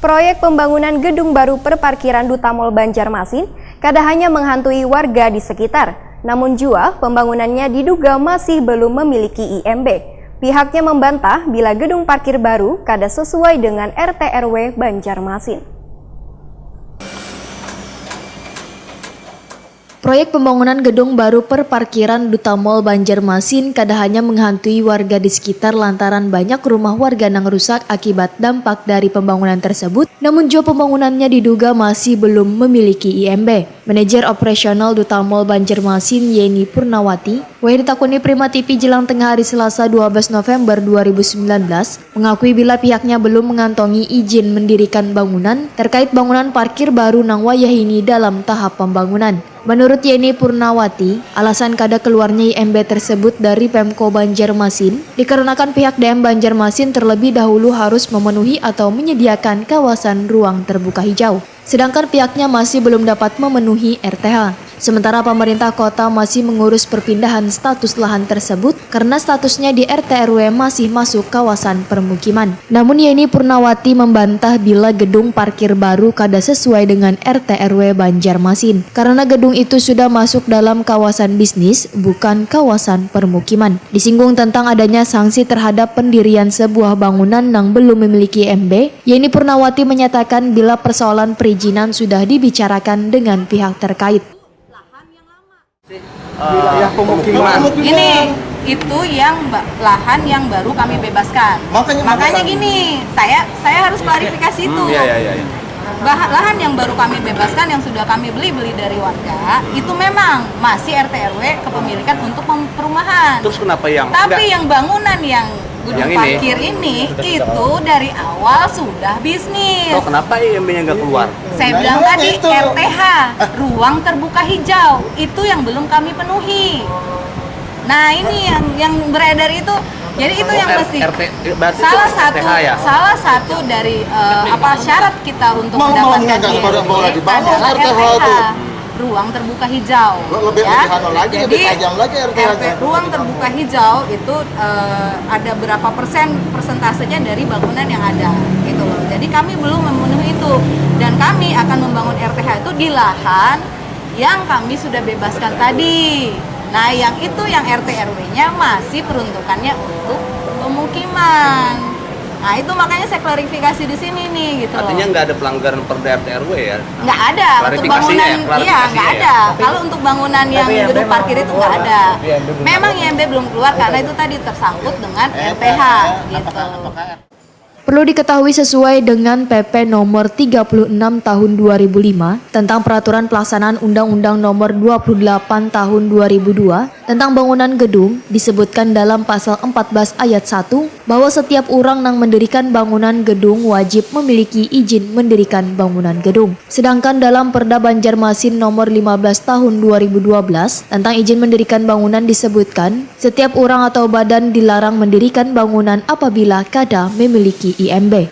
Proyek pembangunan gedung baru perparkiran Duta Mall Banjarmasin kada hanya menghantui warga di sekitar, namun juga pembangunannya diduga masih belum memiliki IMB. Pihaknya membantah bila gedung parkir baru kada sesuai dengan RT/RW Banjarmasin. Proyek pembangunan gedung baru perparkiran Duta Mall Banjarmasin kada hanya menghantui warga di sekitar lantaran banyak rumah warga yang rusak akibat dampak dari pembangunan tersebut, namun juga pembangunannya diduga masih belum memiliki IMB. Manajer operasional Duta Mall Banjarmasin Yeni Purnawati, yang ditakuni Prima TV jelang tengah hari Selasa 12 November 2019, mengakui bila pihaknya belum mengantongi izin mendirikan bangunan terkait bangunan parkir baru nang wayah ini dalam tahap pembangunan. Menurut Yeni Purnawati, alasan kada keluarnya IMB tersebut dari Pemko Banjarmasin dikarenakan pihak DM Banjarmasin terlebih dahulu harus memenuhi atau menyediakan kawasan ruang terbuka hijau, sedangkan pihaknya masih belum dapat memenuhi RTH. Sementara pemerintah kota masih mengurus perpindahan status lahan tersebut karena statusnya di RT/RW masih masuk kawasan permukiman. Namun Yeni Purnawati membantah bila gedung parkir baru kada sesuai dengan RT/RW Banjarmasin karena gedung itu sudah masuk dalam kawasan bisnis bukan kawasan permukiman. Disinggung tentang adanya sanksi terhadap pendirian sebuah bangunan yang belum memiliki IMB, Yeni Purnawati menyatakan bila persoalan perizinan sudah dibicarakan dengan pihak terkait. Wilayah pemukiman. Ini itu yang lahan yang baru kami bebaskan. Makanya gini, saya harus klarifikasi itu. Lahan yang baru kami bebaskan yang sudah kami beli dari warga itu memang masih RT/RW kepemilikan untuk perumahan. Terus kenapa yang yang bangunan yang gedung parkir ini itu dari awal sudah bisnis. So, kenapa IMB-nya nggak keluar? Saya bilang tadi RTH, ruang terbuka hijau, itu yang belum kami penuhi. Nah ini yang beredar itu, jadi itu yang mesti salah satu dari syarat kita untuk mendapatkan IMB adalah RTH. Ruang terbuka hijau. Jadi ruang terbuka hijau itu ada berapa persentasenya dari bangunan yang ada gitu loh. Jadi kami belum memenuhi itu dan kami akan membangun RTH itu di lahan yang kami sudah bebaskan tadi. Nah, yang itu yang RT/RW-nya masih peruntukannya untuk pemukiman. Nah itu makanya saya klarifikasi di sini nih gitu. Artinya nggak ada pelanggaran perda RT/RW ya? Nggak ada. Untuk bangunan, iya nggak ada. Kalau untuk bangunan yang gedung parkir itu nggak ada. Memang IMB belum keluar karena itu tadi tersangkut dengan RTH gitu. Perlu diketahui sesuai dengan PP nomor 36 tahun 2005 tentang peraturan pelaksanaan Undang-Undang nomor 28 tahun 2002 tentang bangunan gedung disebutkan dalam pasal 14 ayat 1 bahwa setiap orang yang mendirikan bangunan gedung wajib memiliki izin mendirikan bangunan gedung. Sedangkan dalam Perda Banjarmasin nomor 15 tahun 2012 tentang izin mendirikan bangunan disebutkan setiap orang atau badan dilarang mendirikan bangunan apabila kada memiliki IMB.